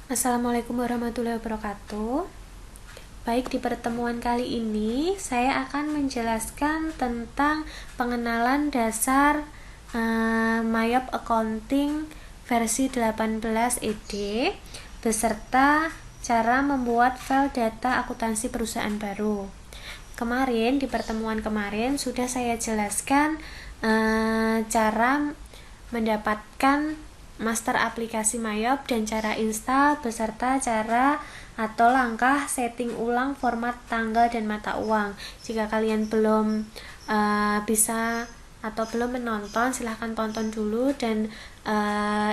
Assalamualaikum warahmatullahi wabarakatuh. Baik, di pertemuan kali ini saya akan menjelaskan tentang pengenalan dasar Mayop Accounting versi 18 ED beserta cara membuat file data akuntansi perusahaan baru. Kemarin, di pertemuan kemarin sudah saya jelaskan cara mendapatkan master aplikasi Mayop dan cara install beserta cara atau langkah setting ulang format tanggal dan mata uang. Jika kalian belum bisa atau belum menonton, silahkan tonton dulu dan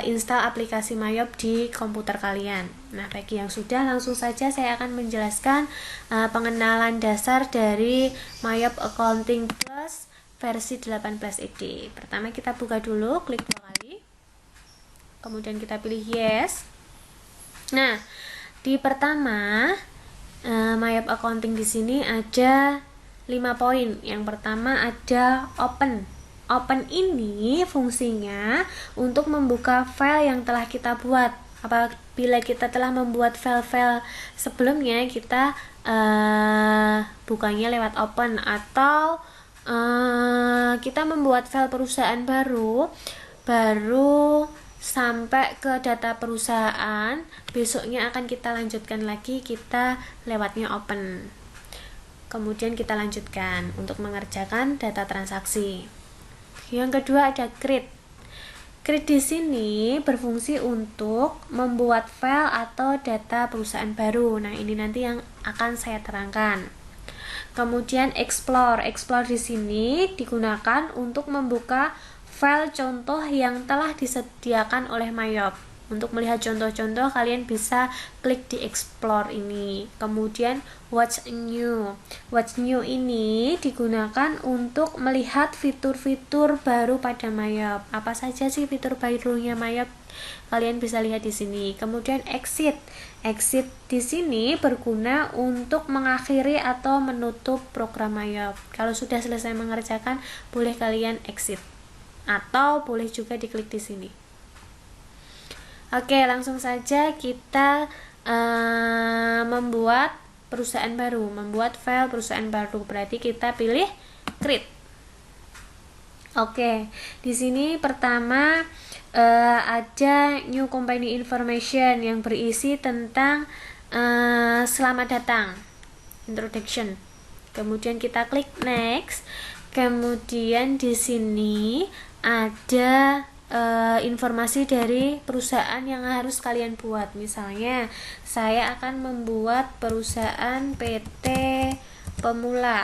install aplikasi Mayop di komputer kalian. Nah, bagi yang sudah, langsung saja saya akan menjelaskan pengenalan dasar dari Mayop Accounting Plus versi 18 ED. Pertama kita buka dulu, klik 2 kali. Kemudian kita pilih yes. Nah, di pertama Mayop Accounting di sini ada 5 poin. Yang pertama ada open. Open ini fungsinya untuk membuka file yang telah kita buat. Apabila kita telah membuat file-file sebelumnya, kita bukanya lewat open. Atau kita membuat file perusahaan baru sampai ke data perusahaan, besoknya akan kita lanjutkan lagi, kita lewatnya open. Kemudian kita lanjutkan untuk mengerjakan data transaksi. Yang kedua ada create. Create di sini berfungsi untuk membuat file atau data perusahaan baru. Nah, ini nanti yang akan saya terangkan. Kemudian explore. Explore di sini digunakan untuk membuka file contoh yang telah disediakan oleh Mayop. Untuk melihat contoh-contoh, kalian bisa klik di explore ini. Kemudian what's new. What's new ini digunakan untuk melihat fitur-fitur baru pada Mayop. Apa saja sih fitur barunya Mayop? Kalian bisa lihat di sini. Kemudian exit. Exit di sini berguna untuk mengakhiri atau menutup program Mayop. Kalau sudah selesai mengerjakan, boleh kalian exit. Atau boleh juga diklik di sini. Oke, langsung saja kita membuat perusahaan baru, membuat file perusahaan baru. Berarti kita pilih create. Oke, di sini pertama ada new company information yang berisi tentang selamat datang, introduction. Kemudian kita klik next. Kemudian di sini ada informasi dari perusahaan yang harus kalian buat. Misalnya, saya akan membuat perusahaan PT Pemula.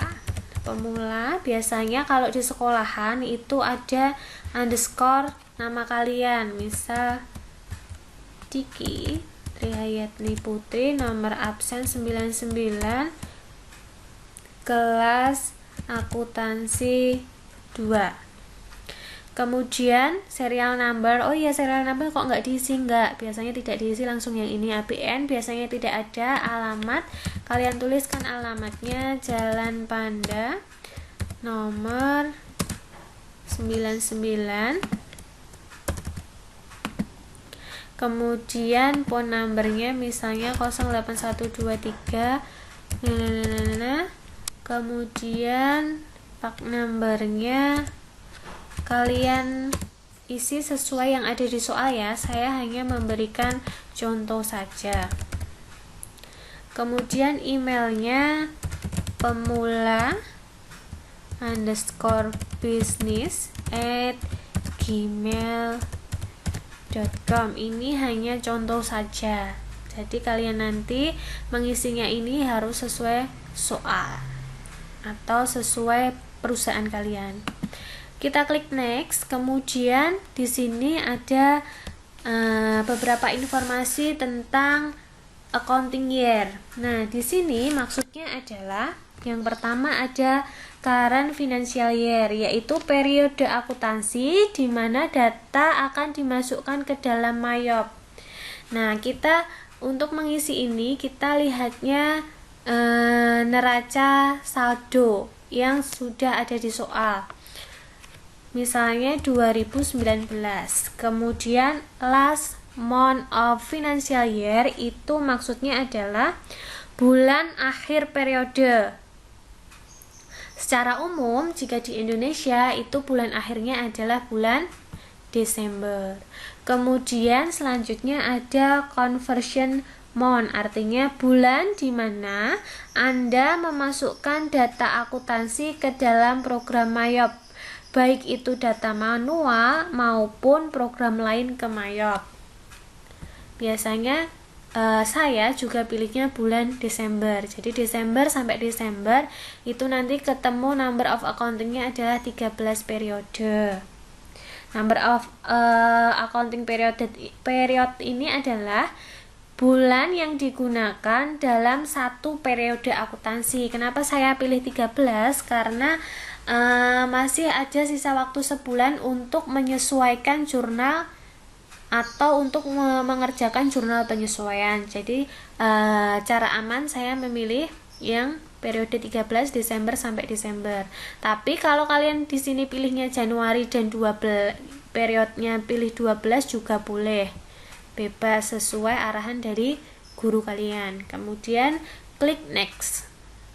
Pemula biasanya kalau di sekolahan itu ada underscore nama kalian. Misal Diki Trihayatni Putri, nomor absen 99, kelas akuntansi 2. Kemudian serial number. Oh iya, serial number kok nggak diisi? Nggak, biasanya tidak diisi, langsung yang ini. ABN biasanya tidak ada. Alamat, kalian tuliskan alamatnya Jalan Panda nomor 99. Kemudian phone numbernya misalnya 08123. Kemudian pak numbernya kalian isi sesuai yang ada di soal ya. Saya hanya memberikan contoh saja. Kemudian emailnya pemula_business@gmail.com. Ini hanya contoh saja. Jadi kalian nanti mengisinya ini harus sesuai soal atau sesuai perusahaan kalian. Kita klik next. Kemudian di sini ada beberapa informasi tentang accounting year. Nah, di sini maksudnya adalah yang pertama ada current financial year, yaitu periode akuntansi di mana data akan dimasukkan ke dalam Mayop. Nah, kita untuk mengisi ini kita lihatnya neraca saldo yang sudah ada di soal. Misalnya 2019. Kemudian last month of financial year itu maksudnya adalah bulan akhir periode. Secara umum, jika di Indonesia itu bulan akhirnya adalah bulan Desember. Kemudian selanjutnya ada conversion month, artinya bulan di mana Anda memasukkan data akuntansi ke dalam program Mayop, baik itu data manual maupun program lain ke Mayop. Biasanya saya juga pilihnya bulan Desember. Jadi Desember sampai Desember itu nanti ketemu number of accountingnya adalah 13 periode. Number of accounting period ini adalah bulan yang digunakan dalam satu periode akuntansi. Kenapa saya pilih 13? Karena masih ada sisa waktu sebulan untuk menyesuaikan jurnal atau untuk mengerjakan jurnal penyesuaian. Jadi cara aman saya memilih yang periode 13 Desember sampai Desember. Tapi kalau kalian di sini pilihnya Januari dan 12 periodnya pilih 12 juga boleh. Bebas sesuai arahan dari guru kalian. Kemudian klik next.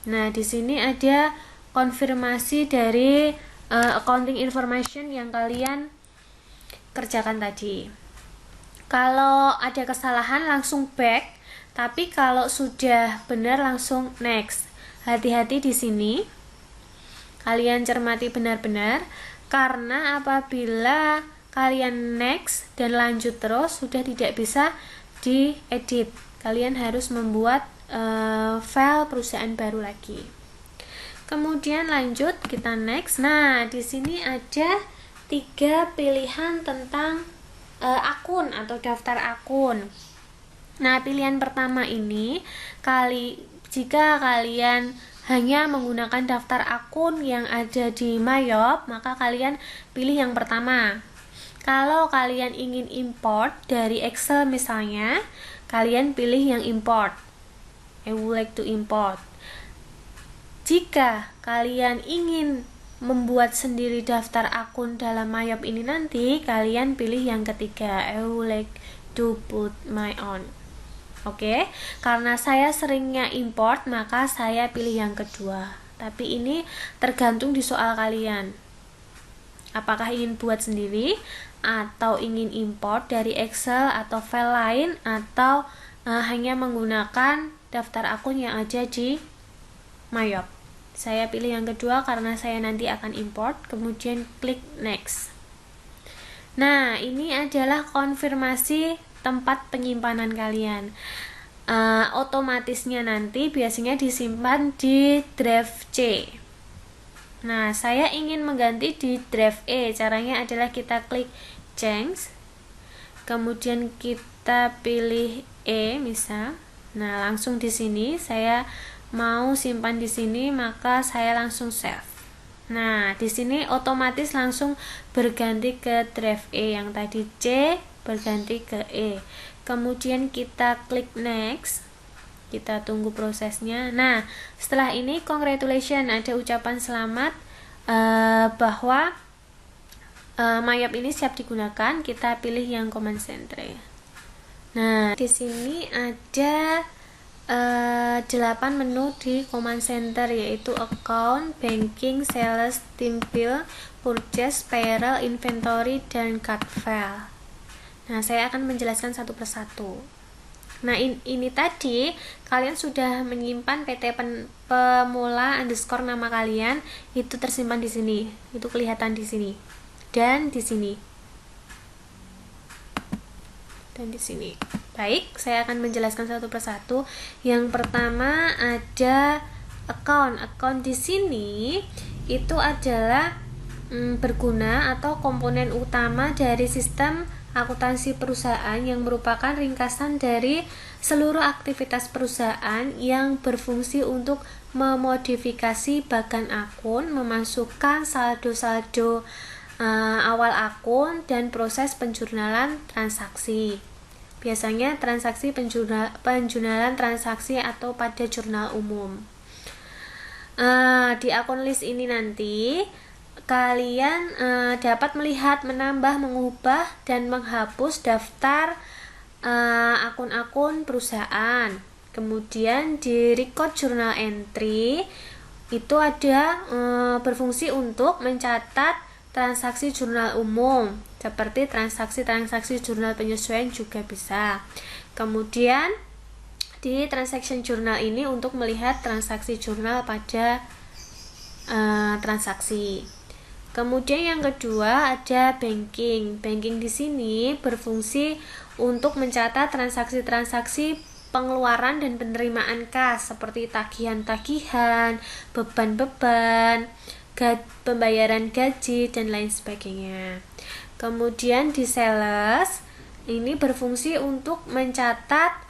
Nah, di sini ada konfirmasi dari accounting information yang kalian kerjakan tadi. Kalau ada kesalahan langsung back, tapi kalau sudah benar langsung next. Hati-hati di sini. Kalian cermati benar-benar karena apabila kalian next dan lanjut terus sudah tidak bisa diedit. Kalian harus membuat file perusahaan baru lagi. Kemudian lanjut, kita next. Nah, di sini ada 3 pilihan tentang akun atau daftar akun. Nah, pilihan pertama ini jika kalian hanya menggunakan daftar akun yang ada di Mayop, maka kalian pilih yang pertama. Kalau kalian ingin import dari Excel misalnya, kalian pilih yang import. I would like to import. Jika kalian ingin membuat sendiri daftar akun dalam Mayop ini nanti, kalian pilih yang ketiga. I would like to put my own. Oke, karena saya seringnya import, maka saya pilih yang kedua. Tapi ini tergantung di soal kalian. Apakah ingin buat sendiri atau ingin import dari Excel atau file lain, atau hanya menggunakan daftar akun yang ada di Mayop. Saya pilih yang kedua karena saya nanti akan import. Kemudian klik next. Nah, ini adalah konfirmasi tempat penyimpanan kalian. Otomatisnya nanti biasanya disimpan di drive C. Nah, saya ingin mengganti di drive E. Caranya adalah kita klik change, kemudian kita pilih E misal. Nah, langsung di sini saya mau simpan di sini, maka saya langsung save. Nah, di sini otomatis langsung berganti ke drive E, yang tadi C berganti ke E. Kemudian kita klik next. Kita tunggu prosesnya. Nah, setelah ini congratulations, ada ucapan selamat bahwa Mayop ini siap digunakan. Kita pilih yang command center. Nah, di sini ada 8 menu di command center, yaitu account, banking, sales, team bill, purchase, payroll, inventory, dan card file. Nah, saya akan menjelaskan satu persatu. Nah, ini tadi kalian sudah menyimpan PT pemula underscore nama kalian, itu tersimpan di sini, itu kelihatan di sini dan di sini dan di sini. Baik, saya akan menjelaskan satu persatu. Yang pertama ada account. Account di sini itu adalah berguna atau komponen utama dari sistem akuntansi perusahaan yang merupakan ringkasan dari seluruh aktivitas perusahaan yang berfungsi untuk memodifikasi bagan akun, memasukkan saldo-saldo awal akun, dan proses penjurnalan transaksi. Biasanya transaksi penjurnalan transaksi atau pada jurnal umum. Di akun list ini nanti kalian dapat melihat, menambah, mengubah, dan menghapus daftar akun-akun perusahaan. Kemudian di record journal entry itu ada berfungsi untuk mencatat transaksi jurnal umum, seperti transaksi-transaksi jurnal penyesuaian juga bisa. Kemudian di transaction journal ini untuk melihat transaksi jurnal pada transaksi. Kemudian yang kedua ada banking. Banking di sini berfungsi untuk mencatat transaksi-transaksi pengeluaran dan penerimaan kas seperti tagihan-tagihan, beban-beban, pembayaran gaji dan lain sebagainya. Kemudian di sales ini berfungsi untuk mencatat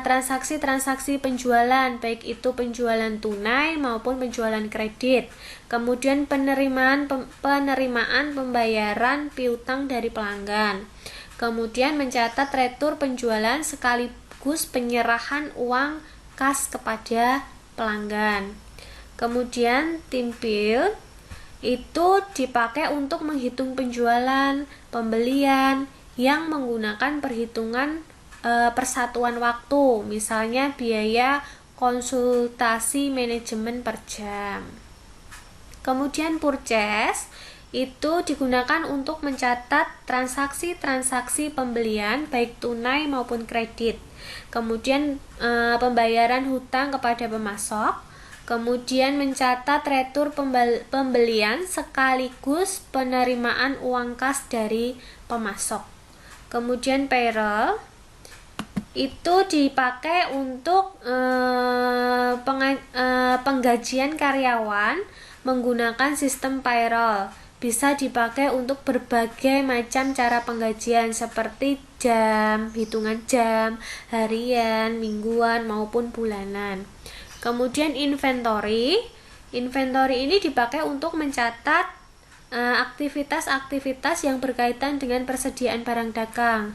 transaksi-transaksi penjualan, baik itu penjualan tunai maupun penjualan kredit. Kemudian penerimaan pembayaran piutang dari pelanggan. Kemudian mencatat retur penjualan sekaligus penyerahan uang kas kepada pelanggan. Kemudian tim bill itu dipakai untuk menghitung penjualan, pembelian yang menggunakan perhitungan persatuan waktu, misalnya biaya konsultasi manajemen per jam. Kemudian purchase itu digunakan untuk mencatat transaksi-transaksi pembelian baik tunai maupun kredit. Kemudian pembayaran hutang kepada pemasok. Kemudian mencatat retur pembelian sekaligus penerimaan uang kas dari pemasok. Kemudian payroll itu dipakai untuk penggajian karyawan menggunakan sistem payroll. Bisa dipakai untuk berbagai macam cara penggajian seperti jam, hitungan jam, harian, mingguan maupun bulanan. Kemudian inventory. Inventory ini dipakai untuk mencatat aktivitas-aktivitas yang berkaitan dengan persediaan barang dagang,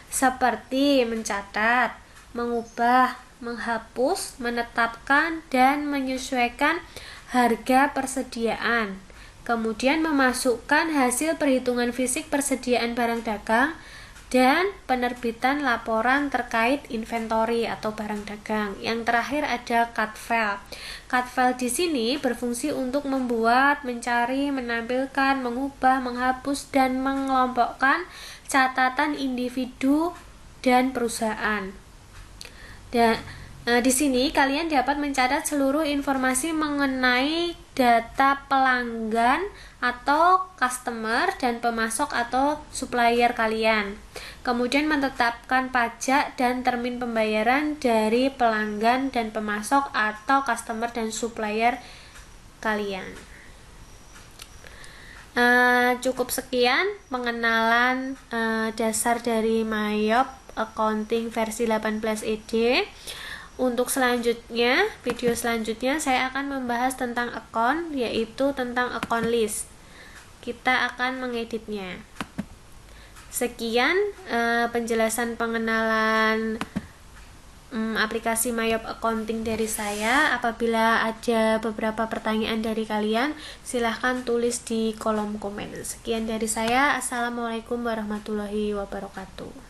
seperti mencatat, mengubah, menghapus, menetapkan, dan menyesuaikan harga persediaan. Kemudian memasukkan hasil perhitungan fisik persediaan barang dagang dan penerbitan laporan terkait inventory atau barang dagang. Yang terakhir ada cut file. Cut file di sini berfungsi untuk membuat, mencari, menampilkan, mengubah, menghapus, dan mengelompokkan catatan individu dan perusahaan. Dan di sini kalian dapat mencatat seluruh informasi mengenai data pelanggan atau customer dan pemasok atau supplier kalian. Kemudian menetapkan pajak dan termin pembayaran dari pelanggan dan pemasok atau customer dan supplier kalian. Cukup sekian pengenalan dasar dari Mayop Accounting versi 18 ED. Untuk selanjutnya, video selanjutnya saya akan membahas tentang account, yaitu tentang account list. Kita akan mengeditnya. Sekian penjelasan pengenalan aplikasi Mayop Accounting dari saya. Apabila ada beberapa pertanyaan dari kalian, silahkan tulis di kolom komen. Sekian dari saya. Assalamualaikum warahmatullahi wabarakatuh.